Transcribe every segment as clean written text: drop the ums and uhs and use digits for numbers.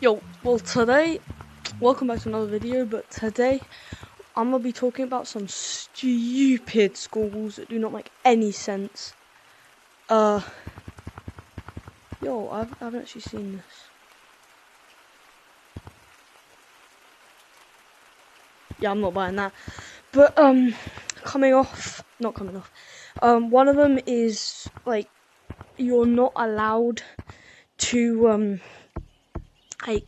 Well today, welcome back to another video, but today I'm going to be talking about some stupid schools that do not make any sense. I haven't actually seen this. Yeah, I'm not buying that. But, not coming off. One of them is, like, you're not allowed to, you're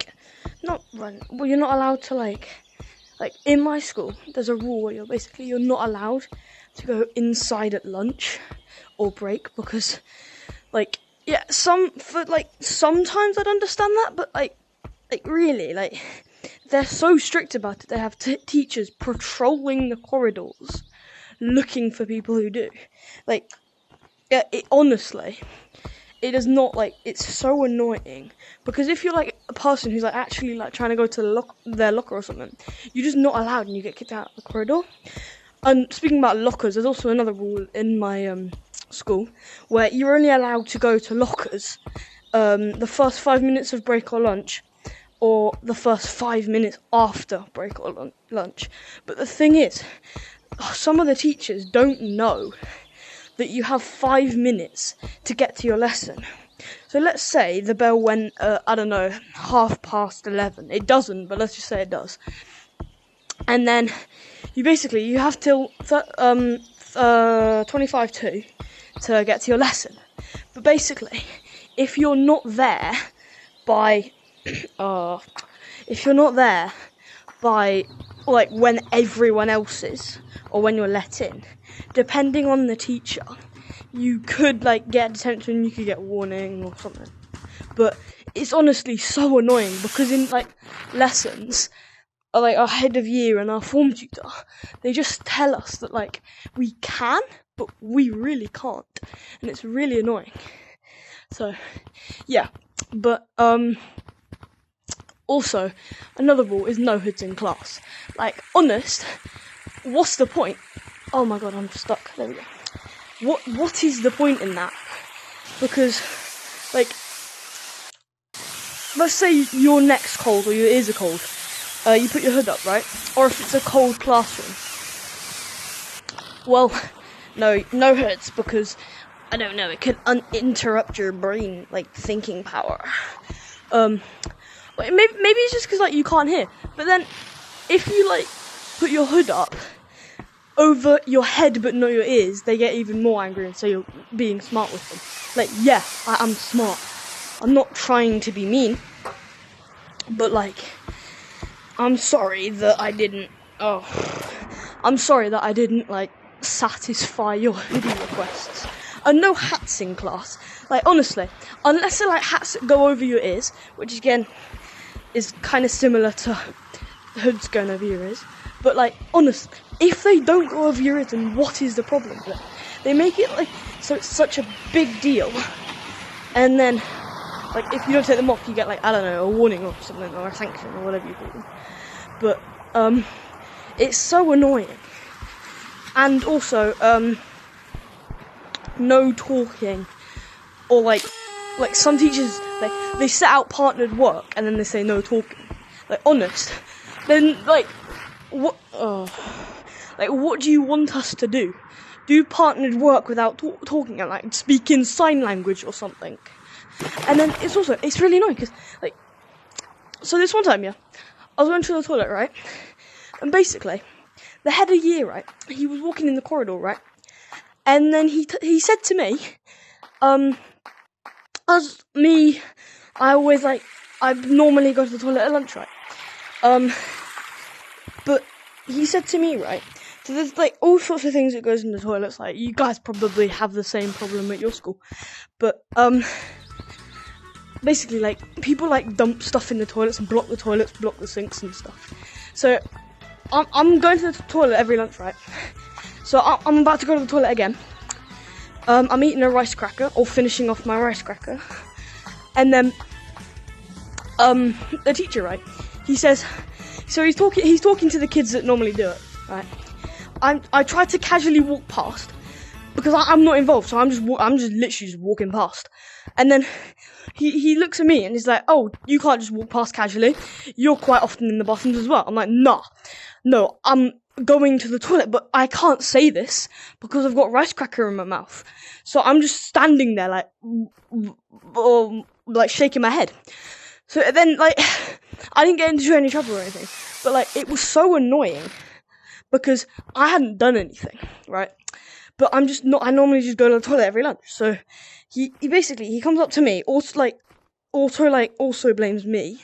not allowed to, like, in my school, there's a rule where you're not allowed to go inside at lunch or break, because, sometimes I'd understand that, but, really, they're so strict about it. They have teachers patrolling the corridors, looking for people who do. Honestly, it is not, it's so annoying, because if you're, a person who's, actually, trying to go to their locker or something, you're just not allowed and you get kicked out of the corridor. And speaking about lockers, there's also another rule in my, school, where you're only allowed to go to lockers, the first 5 minutes of break or lunch, or the first 5 minutes after break or lunch. But the thing is, some of the teachers don't know that you have 5 minutes to get to your lesson. So let's say the bell went, 11:30. It doesn't, but let's just say it does. And then you have till 25 to get to your lesson. But basically, if you're not there by when everyone else is, or when you're let in, depending on the teacher, you could get detention, you could get warning or something. But it's honestly so annoying, because in lessons, our head of year and our form tutor, they just tell us that we can, but we really can't, and it's really annoying. So yeah, but also another rule is no hoods in class. What's the point? Oh my god, I'm stuck. There we go. What is the point in that? Because let's say your neck's cold or your ears are cold. You put your hood up, right? Or if it's a cold classroom. Well, no hoods, because I don't know, it could interrupt your brain thinking power. Maybe it's just because you can't hear. But then if you put your hood up over your head but not your ears, they get even more angry and say you're being smart with them. Yeah, I am smart. I'm not trying to be mean, but I'm sorry that I didn't satisfy your hoodie requests. And no hats in class. Honestly, unless they're hats that go over your ears, which again is kind of similar to hoods going over your ears. But honestly, if they don't go over your ears, then what is the problem with it? They make it so it's such a big deal, and then if you don't take them off, you get a warning or something, or a sanction or whatever you call them. But it's so annoying. And also no talking, or some teachers they set out partnered work and then they say no talking. Honest, then what? What do you want us to do? Do partnered work without talking and speak in sign language or something? And then it's really annoying because so this one time, I was going to the toilet, right? And basically, the head of year, right? He was walking in the corridor, right? And then he said to me, I normally go to the toilet at lunch, right? But he said to me, right? So there's all sorts of things that goes in the toilets. You guys probably have the same problem at your school, but basically people dump stuff in the toilets and block the sinks and stuff. So I'm going to the toilet every lunch, right? So I'm about to go to the toilet again. I'm eating a rice cracker, or finishing off my rice cracker, and then the teacher, right? He says, so he's talking to the kids that normally do it, right? I try to casually walk past because I'm not involved, so I'm just literally just walking past, and then he looks at me and he's like, oh, you can't just walk past casually. You're quite often in the bathrooms as well. I'm like, nah, no, I'm going to the toilet, but I can't say this because I've got rice cracker in my mouth. So I'm just standing there like shaking my head. So then, like, I didn't get into any trouble or anything, but like, it was so annoying because I hadn't done anything, right? But I normally just go to the toilet every lunch. So he basically, he comes up to me, also blames me.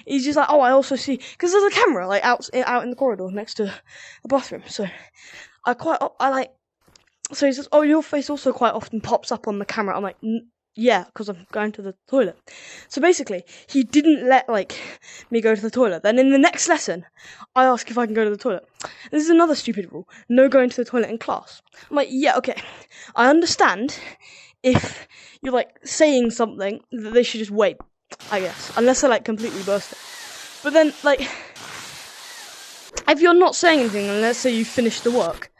He's just like, oh, I also see, because there's a camera, like, out in the corridor next to the bathroom. So so he says, oh, your face also quite often pops up on the camera. I'm like, yeah, because I'm going to the toilet. So basically, he didn't let, like, me go to the toilet. Then in the next lesson, I ask if I can go to the toilet. This is another stupid rule. No going to the toilet in class. I'm like, yeah, okay. I understand if you're, like, saying something, that they should just wait, I guess. Unless they're, like, completely bursting. But then, like, if you're not saying anything, and let's say you finish the work,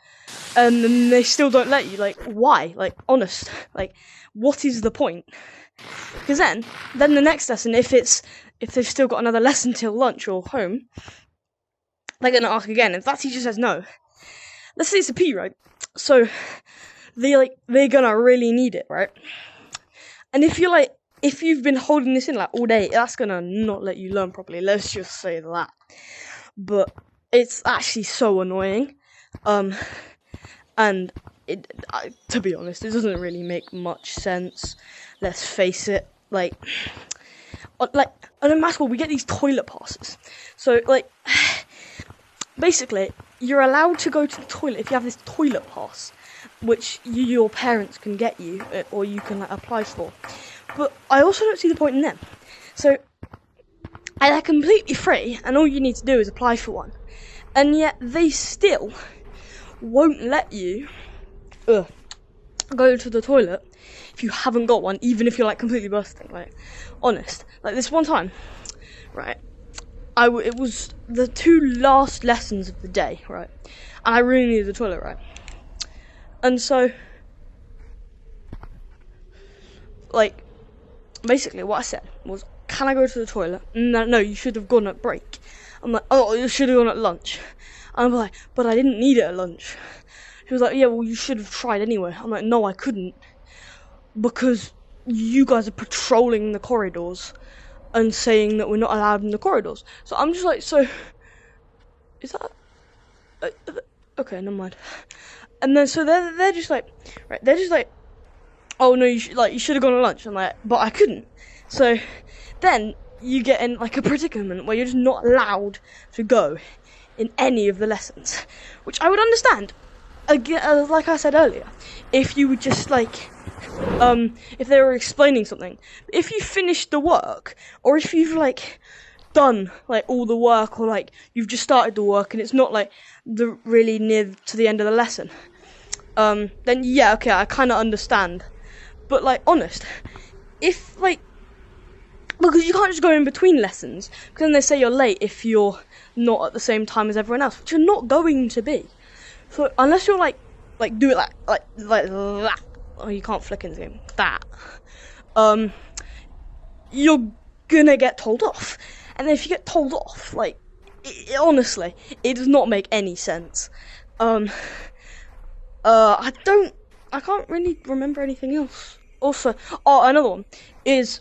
and then they still don't let you, like, why? Like, honest. Like, what is the point? Because then the next lesson, if they've still got another lesson till lunch or home, they're gonna ask again. If that teacher says no, let's say it's a P, right? So they're gonna really need it, right? And if you've been holding this in like all day, that's gonna not let you learn properly. Let's just say that. But it's actually so annoying. And to be honest, it doesn't really make much sense. Let's face it. Like in math school, we get these toilet passes. So, like, basically, you're allowed to go to the toilet if you have this toilet pass, which your parents can get you, or you can, like, apply for. But I also don't see the point in them. So, they're completely free, and all you need to do is apply for one. And yet, they still won't let you go to the toilet if you haven't got one, even if you're, like, completely bursting. Like, honest. Like, this one time, right, it was the 2 last lessons of the day, right, and I really needed the toilet, right, and so, like, basically what I said was, can I go to the toilet? No, you should have gone at break. I'm like, oh, you should have gone at lunch. And I'm like, but I didn't need it at lunch. He was like, yeah, well, you should have tried anyway. I'm like, no, I couldn't. Because you guys are patrolling the corridors and saying that we're not allowed in the corridors. So I'm just like, so, is that, okay, never mind. And then, so they're just like, right, they're just like, oh, no, you should have gone to lunch. I'm like, but I couldn't. So then you get in, like, a predicament where you're just not allowed to go in any of the lessons, which I would understand. Again, like I said earlier, if you would just, like, if they were explaining something, if you finished the work, or if you've, like, done, like, all the work, or, like, you've just started the work and it's not, like, really near to the end of the lesson, then yeah, okay, I kind of understand. But, like, honest, if, like, because you can't just go in between lessons, because then they say you're late if you're not at the same time as everyone else, which you're not going to be. So unless you're like do it like that, oh, you can't flick into game that, you're gonna get told off. And then if you get told off, like, honestly, it does not make any sense. I can't really remember anything else. Also, another one is,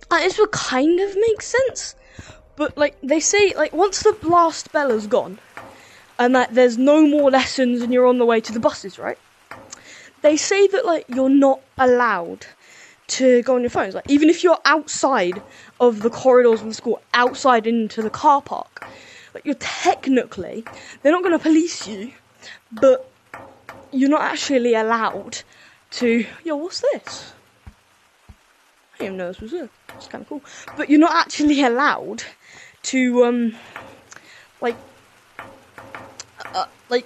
this would kind of make sense, but, like, they say, like, once the last bell is gone, and that there's no more lessons and you're on the way to the buses, right? They say that, like, you're not allowed to go on your phones. Like, even if you're outside of the corridors of the school, outside into the car park, like, you're technically, they're not going to police you, but you're not actually allowed to, yo, what's this? I didn't even know this was it. It's kind of cool. But you're not actually allowed to,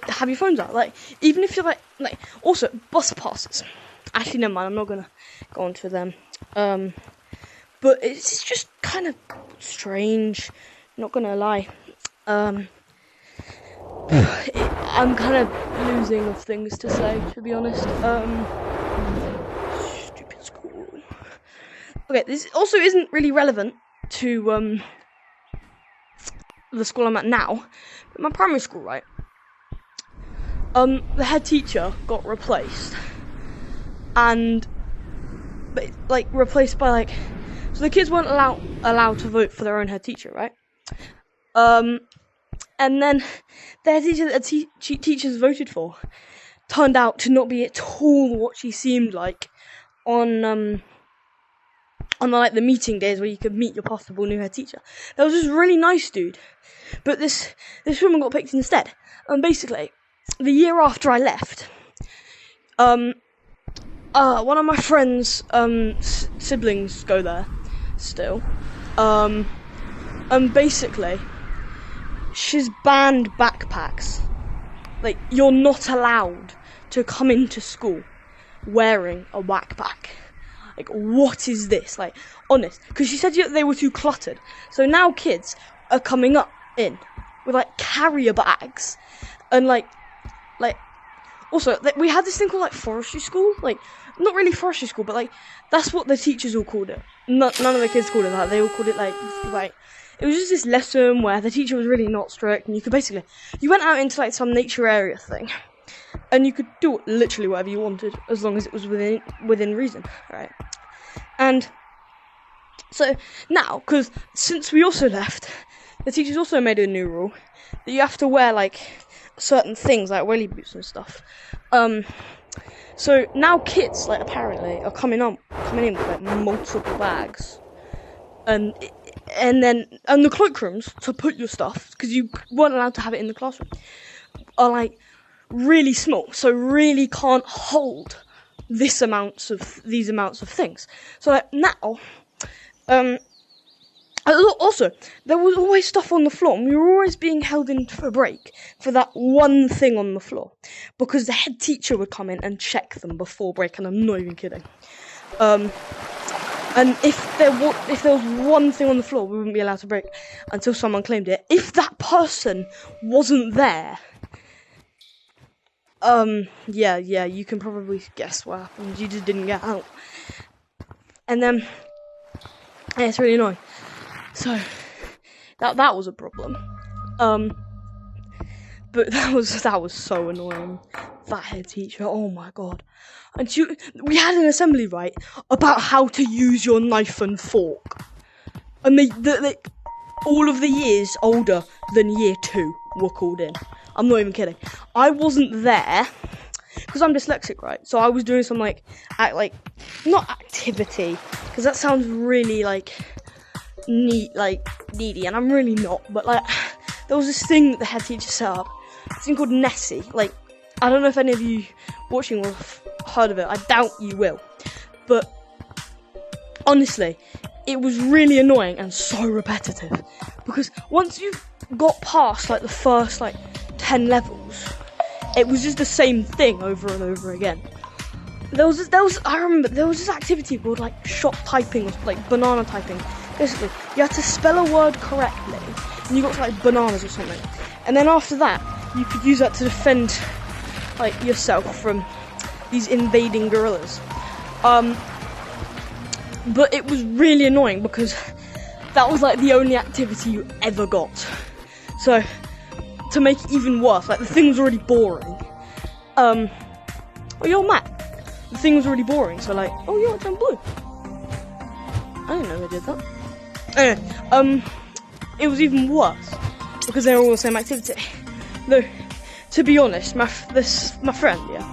have your phones out. Like, even if you're, like, also, bus passes. Actually, never mind, I'm not gonna go on to them. But it's just kind of strange, not gonna lie. I'm kind of losing of things to say, to be honest. Stupid school. Okay, this also isn't really relevant to the school I'm at now, but my primary school, right? The head teacher got replaced, and replaced by so the kids weren't allowed to vote for their own head teacher, right? And then the head teacher that teachers voted for turned out to not be at all what she seemed like on the meeting days where you could meet your possible new head teacher. There was this really nice dude, but this woman got picked instead. And basically, the year after I left, one of my friend's siblings go there still, and basically, she's banned backpacks. Like, you're not allowed to come into school wearing a backpack. Like, what is this? Like, honest. Because she said they were too cluttered. So now kids are coming in with, carrier bags. And, also, we had this thing called, forestry school. Not really forestry school, but, that's what the teachers all called it. None of the kids called it that. They all called it, it was just this lesson where the teacher was really not strict. And you could basically, you went out into, some nature area thing. And you could do literally whatever you wanted, as long as it was within reason, right? And so now, because since we also left, the teachers also made a new rule that you have to wear certain things like welly boots and stuff. So now kids apparently are coming in with multiple bags, and the cloakrooms to put your stuff, because you weren't allowed to have it in the classroom, are really small, so really can't hold these amounts of things. So now, also there was always stuff on the floor, and we were always being held in for a break for that one thing on the floor, because the head teacher would come in and check them before break, and I'm not even kidding. And if there was one thing on the floor, we wouldn't be allowed to break until someone claimed it. If that person wasn't there, yeah, you can probably guess what happened. You just didn't get out. And then, it's really annoying. So, that was a problem. But that was so annoying. That head teacher, oh my god. And we had an assembly, right, about how to use your knife and fork. And they all of the years older than year 2 were called in. I'm not even kidding. I wasn't there, because I'm dyslexic, right? So I was doing some, not activity, because that sounds really, needy, and I'm really not, but, there was this thing that the head teacher set up, this thing called Nessie. I don't know if any of you watching will have heard of it. I doubt you will. But, honestly, it was really annoying and so repetitive, because once you got past, the first, 10 levels, it was just the same thing over and over again. I remember there was this activity called shop typing, or banana typing. Basically, you had to spell a word correctly, and you got to bananas or something. And then after that, you could use that to defend yourself from these invading gorillas. But it was really annoying because that was the only activity you ever got. So to make it even worse, the thing was already boring. Oh, you're Matt. The thing was already boring, so oh, you're John Blue. I didn't know they did that. Anyway, it was even worse because they were all the same activity. Though, to be honest, my friend, yeah,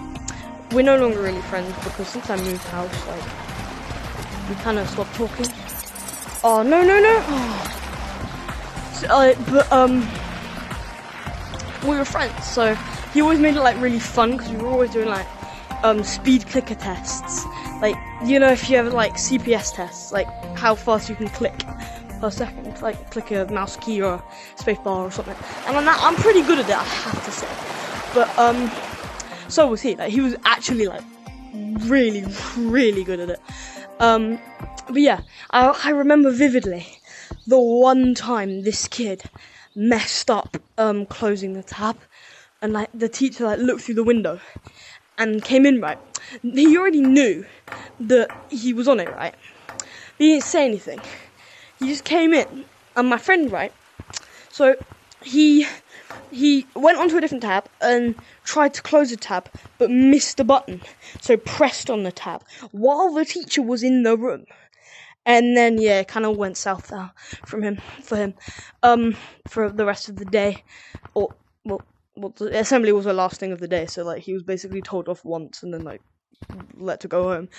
we're no longer really friends because since I moved house, we kind of stopped talking. Oh no! Oh. So, we were friends, so he always made it really fun because we were always doing speed clicker tests. If you have CPS tests, how fast you can click per second, click a mouse key or a spacebar or something. And I'm pretty good at it, I have to say. But so was he. He was actually really, really good at it. But yeah, I remember vividly the one time this kid messed up closing the tab, and the teacher looked through the window and came in, right. He already knew that he was on it, right, he didn't say anything. He just came in, and my friend, right, so he went onto a different tab and tried to close the tab, but missed the button, so pressed on the tab while the teacher was in the room. And then, yeah, it kind of went south there for him, for the rest of the day. Well, the assembly was the last thing of the day, so, like, he was basically told off once and then, like, let to go home.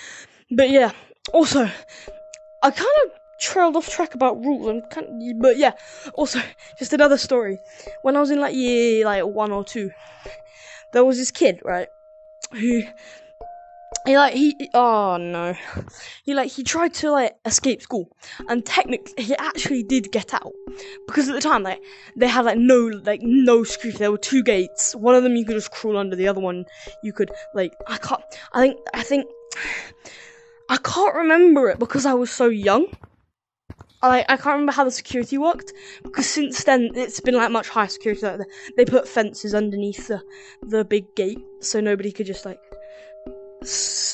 But, yeah, also, I kind of trailed off track about rules, but, yeah, also, just another story. When I was in, like, year, 1 or 2, there was this kid, right, who... He tried to, escape school, and technically, he actually did get out, because at the time, they had, no security. There were 2 gates. One of them you could just crawl under, the other one you could, I can't remember it, because I was so young. I can't remember how the security worked, because since then, it's been, much higher security. They put fences underneath the big gate, so nobody could just,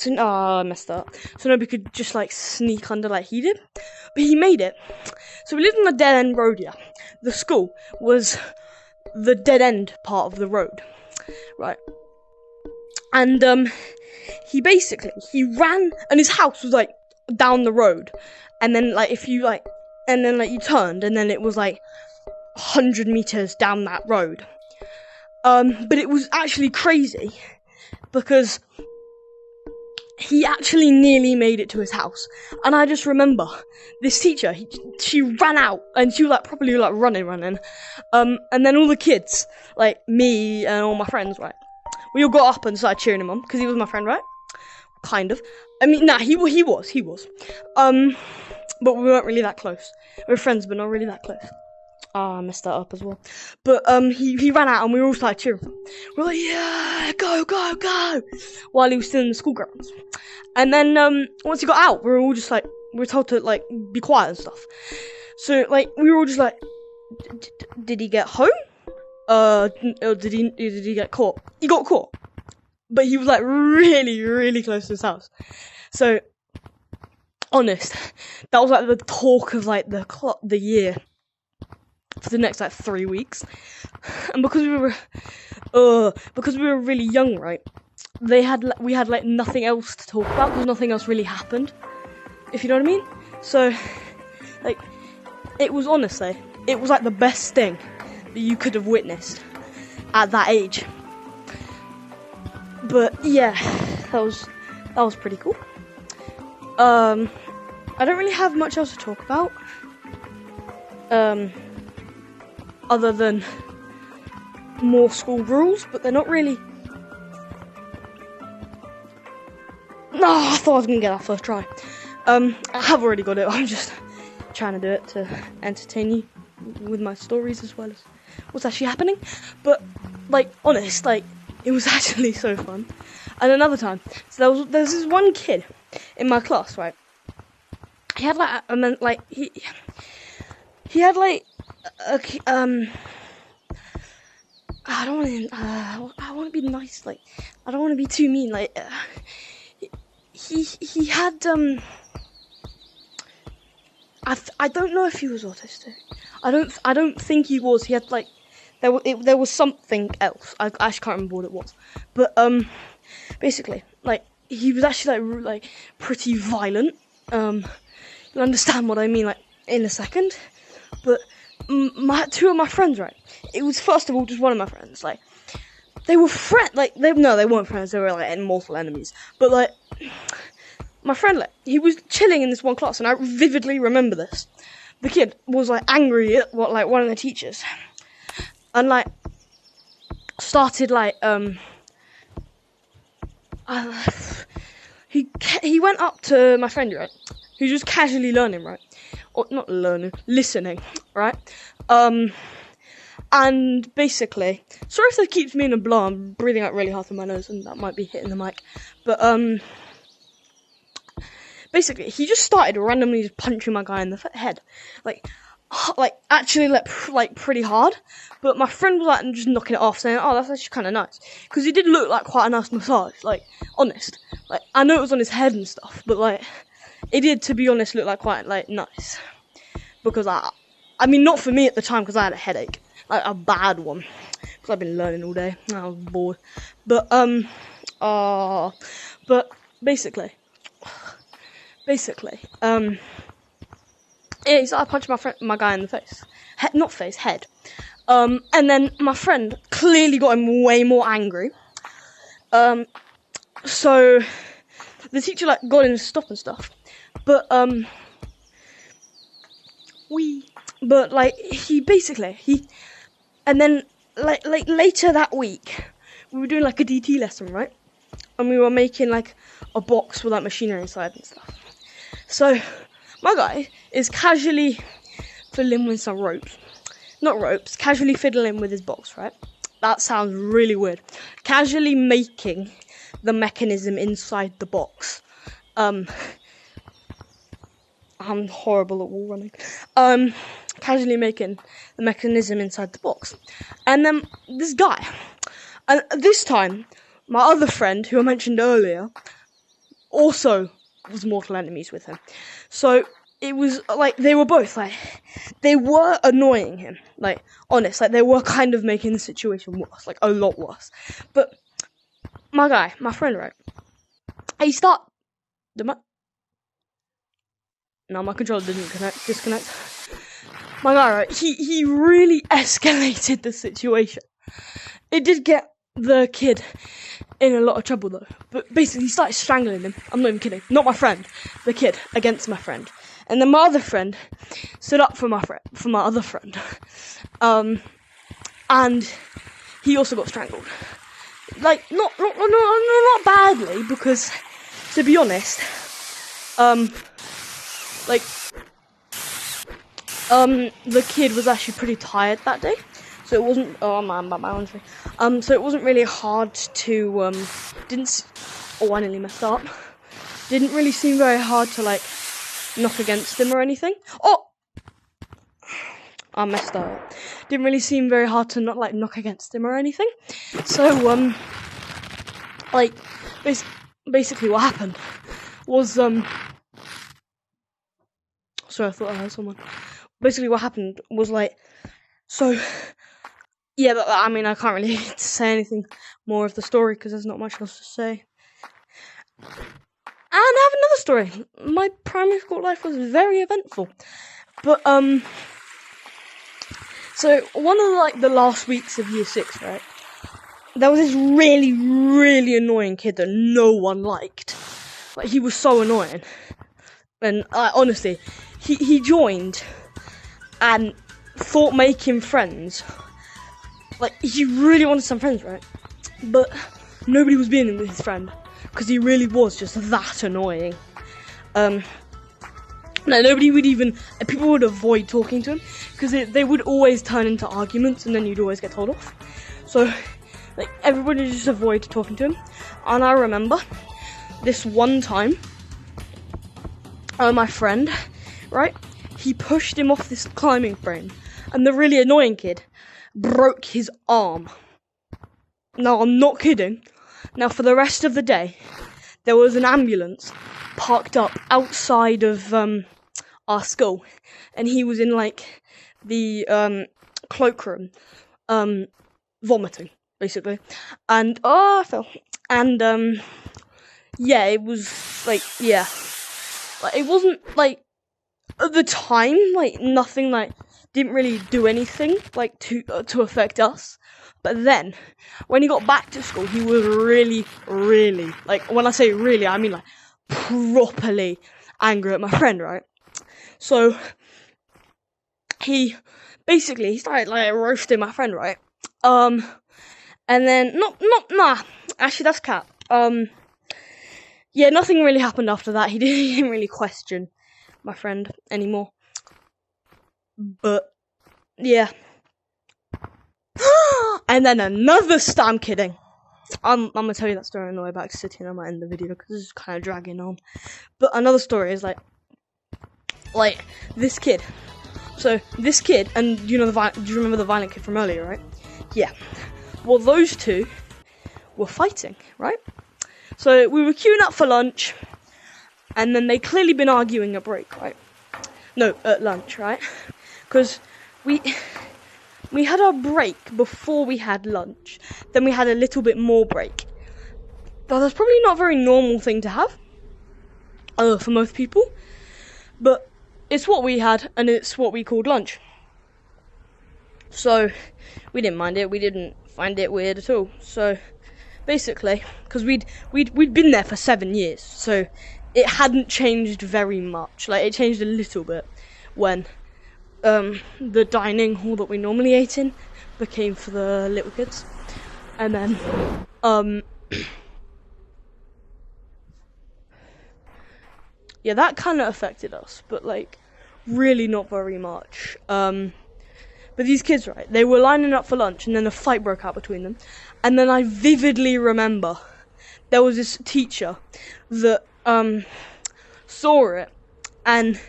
I messed up. So nobody could just sneak under like he did. But he made it. So we lived on a dead end road, yeah. The school was the dead end part of the road. Right. And he ran, and his house was down the road. And then you turned, and then it was 100 meters down that road. But it was actually crazy because he actually nearly made it to his house. And I just remember this teacher, she ran out, and she was properly running. And then all the kids, me and all my friends, right, we all got up and started cheering him on, because he was my friend, right? Kind of. I mean, nah, he was. But we weren't really that close. We were friends, but not really that close. I messed that up as well. But he ran out, and we all started cheering. We were like, yeah, go, go, go, while he was still in the school grounds. And then once he got out, we were all just we were told to be quiet and stuff. So we were all just did he get home? Or did he get caught? He got caught, but he was really, really close to his house. So honest, that was the talk of the year for the next 3 weeks. And because we were really young, right, we had nothing else to talk about, because nothing else really happened, if you know what I mean. So it was honestly, it was the best thing that you could have witnessed at that age. But yeah, that was pretty cool. I don't really have much else to talk about. Other than more school rules, but they're not really... No, I thought I was going to get that first try. I have already got it. I'm just trying to do it to entertain you with my stories as well as what's actually happening. But, honest, it was actually so fun. And another time, so there's this one kid in my class, right? He had he had I don't want to. I want to be nice. I don't want to be too mean. He had I don't know if he was autistic. I don't think he was. He had there was something else. I actually can't remember what it was. But basically, he was actually pretty violent. You'll understand what I mean in a second. But two of my friends, right? It was first of all just one of my friends. They were friends. They weren't friends. They were mortal enemies. But my friend, he was chilling in this one class, and I vividly remember this. The kid was angry at one of the teachers, and started he went up to my friend, right, who's just casually learning, right, or not learning, listening, right, and basically, sorry if that keeps me in a blur, I'm breathing out really hard through my nose, and that might be hitting the mic, but basically, he just started randomly just punching my guy in the head, actually pretty hard. But my friend was just knocking it off, saying, "Oh, that's actually kind of nice," because he did look quite a nice massage. Honest, I know it was on his head and stuff, but it did, to be honest, look like quite like nice, because I mean, not for me at the time, because I had a headache, like a bad one, because I've been learning all day. I was bored, but basically, yeah, he started punching my guy in the face, head. And then my friend clearly got him way more angry. So the teacher like got him to stop and stuff, but and then like later that week we were doing like a DT lesson, right? And we were making like a box with like machinery inside and stuff. So my guy is casually fiddling with some ropes. Not ropes, casually fiddling with his box, right? That sounds really weird. Casually making the mechanism inside the box. I'm horrible at wall running. Casually making the mechanism inside the box. And then this guy, and this time, my other friend, who I mentioned earlier, also was mortal enemies with him. So it was like they were both like, they were annoying him, like honest, like they were kind of making the situation worse, like a lot worse. But my friend, right, my controller didn't disconnect. My guy, right, he really escalated the situation. It did get the kid in a lot of trouble though, but basically he started strangling him. I'm not even kidding, not my friend, the kid against my friend. And then my other friend stood up for my other friend, and he also got strangled. Like not badly, because to be honest, the kid was actually pretty tired that day, so it wasn't. Oh man, my own thing. So it wasn't really hard to I nearly messed up. Didn't really seem very hard to like knock against him or anything. Oh, I messed up. Didn't really seem very hard to not like knock against him or anything. So basically what happened was sorry, I thought I heard someone. Basically what happened was like, so yeah, but I mean I can't really say anything more of the story because there's not much else to say. And I have another story. My primary school life was very eventful. But, so one of like the last weeks of year 6, right, there was this really, really annoying kid that no one liked. Like, he was so annoying. And, honestly, he joined and thought making friends. Like, he really wanted some friends, right? But nobody was being with his friend, because he really was just that annoying. No, nobody would even, people would avoid talking to him, because they would always turn into arguments, and then you'd always get told off. So, like, everybody would just avoid talking to him. And I remember this one time, my friend, right, he pushed him off this climbing frame, and the really annoying kid broke his arm. No, I'm not kidding. Now, for the rest of the day, there was an ambulance parked up outside of our school, and he was in like the cloakroom, vomiting basically, and I fell, and yeah, it was like, yeah, like it wasn't like at the time, like nothing, like didn't really do anything like to affect us. But then, when he got back to school, he was really, really, like, when I say really, I mean, like, properly angry at my friend, right? So, he started, like, roasting my friend, right? And then, actually, that's cap. Yeah, nothing really happened after that. He didn't really question my friend anymore. But, yeah. And then I'm kidding. I'm gonna tell you that story on the way back to City, and I might end the video because this is kind of dragging on. But another story is like this kid. So this kid, and do you remember the violent kid from earlier, right? Yeah. Well, those two were fighting, right? So we were queuing up for lunch, and then they clearly been arguing at break, right? No, at lunch, right? Because we had our break before we had lunch. Then we had a little bit more break. But that's probably not a very normal thing to have for most people. But it's what we had, and it's what we called lunch. So we didn't mind it. We didn't find it weird at all. So basically, because we'd been there for 7 years, so it hadn't changed very much. Like, it changed a little bit when the dining hall that we normally ate in became for the little kids, and then yeah, that kind of affected us, but like really not very much. But these kids, right, they were lining up for lunch, and then a fight broke out between them. And then I vividly remember there was this teacher that saw it and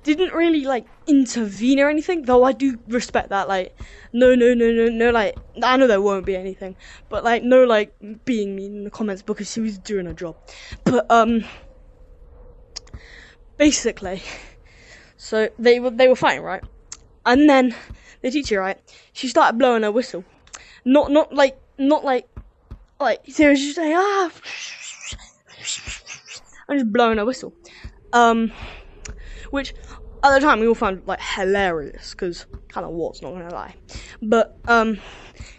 didn't really like intervene or anything, though I do respect that. Like, no, like, I know there won't be anything, but like, no, like, being mean in the comments, because she was doing her job. But basically, so they were fighting, right? And then the teacher, right, she started blowing her whistle. Not like seriously, saying and just blowing her whistle. Which at the time we all found like hilarious, because kind of was, not gonna lie. But because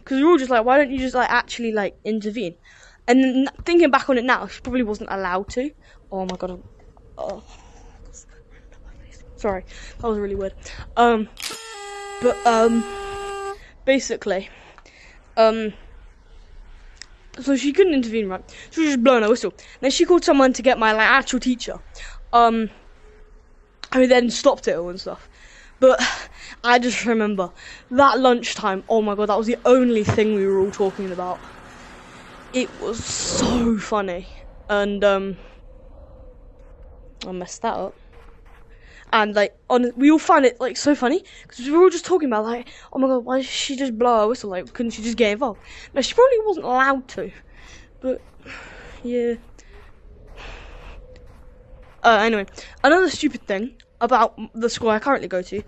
we were all just like, why don't you just like actually like intervene? And then thinking back on it now, she probably wasn't allowed to. Oh my god. Oh. Sorry, that was really weird. Basically, so she couldn't intervene, right? She was just blowing her whistle. Then she called someone to get my like actual teacher, who then stopped it all and stuff. But I just remember that lunchtime. Oh my god, that was the only thing we were all talking about. It was so funny, and I messed that up. And like, we all found it like so funny, because we were all just talking about like, oh my god, why did she just blow her whistle? Like, couldn't she just get involved? No, she probably wasn't allowed to. But yeah. Anyway, another stupid thing about the school I currently go to,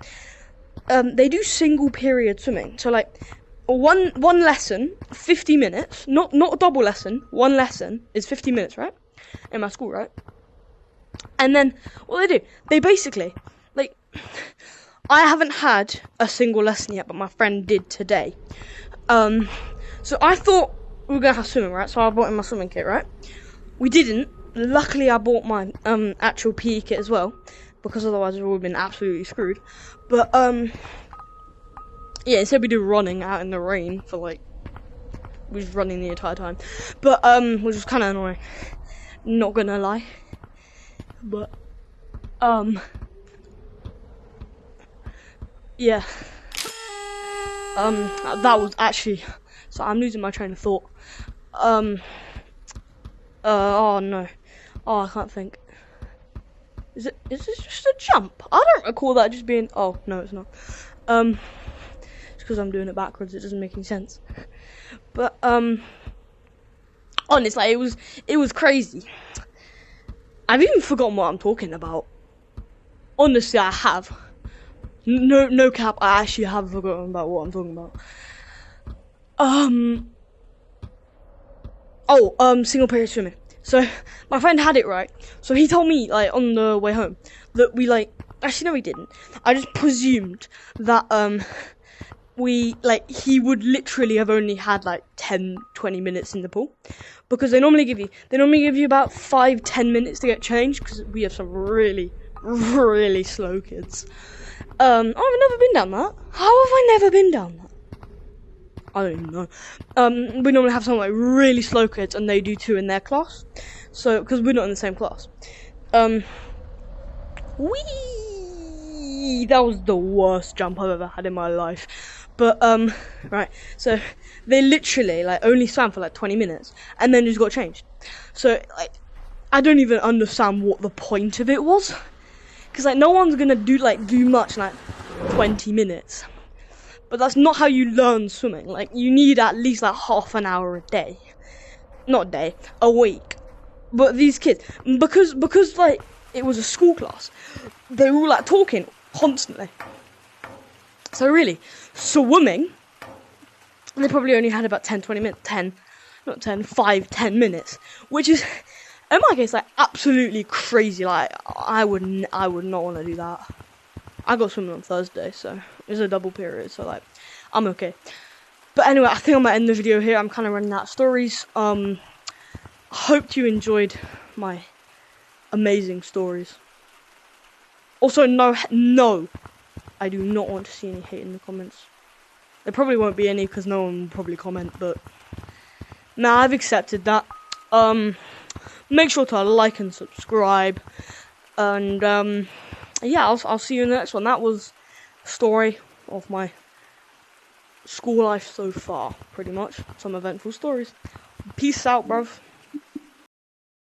they do single period swimming. So like, one lesson, 50 minutes, not a double lesson. One lesson is 50 minutes, right? In my school, right? And then what they do, they basically, like, I haven't had a single lesson yet, but my friend did today. So I thought we were gonna have swimming, right? So I bought in my swimming kit, right? We didn't. Luckily, I bought my actual PE kit as well, because otherwise we would have been absolutely screwed. But yeah, instead we do running out in the rain for like, we was running the entire time. But which was kind of annoying. Not gonna lie. But yeah, that was actually, so I'm losing my train of thought. Oh no, I can't think. Is this just a jump? I don't recall that just being, oh no, it's not. It's because I'm doing it backwards, it doesn't make any sense. But honestly, it was crazy. I've even forgotten what I'm talking about. Honestly, I have. No cap, I actually have forgotten about what I'm talking about. Single period swimming. So, my friend had it right. So he told me, like, on the way home, that we, like, actually no he didn't. I just presumed that, he would literally have only had like 10-20 minutes in the pool, because they normally give you about 5-10 minutes to get changed, because we have some really slow kids. I've never been down that. How have I never been down that? I don't even know. We normally have some like really slow kids, and they do too in their class. So, because we're not in the same class. Whee! That was the worst jump I've ever had in my life. But, right, so they literally, like, only swam for, like, 20 minutes, and then just got changed. So, like, I don't even understand what the point of it was. Because, like, no one's gonna do much in, like, 20 minutes. But that's not how you learn swimming. Like, you need at least, like, half an hour a day. Not a day, a week. But these kids, because like it was a school class, they were all like talking constantly. So really, swimming, they probably only had about 10 minutes, 10 minutes, which is, in my case, like absolutely crazy. Like I would not want to do that. I got swimming on Thursday, so it's a double period, so like I'm okay. But anyway, I think I might end the video here. I'm kind of running out of stories. Hope you enjoyed my amazing stories. Also, no, I do not want to see any hate in the comments. There probably won't be any because no one will probably comment, but nah, I've accepted that. Make sure to like and subscribe, and yeah, I'll see you in the next one. That was a story of my school life so far, pretty much. Some eventful stories. Peace out, bruv.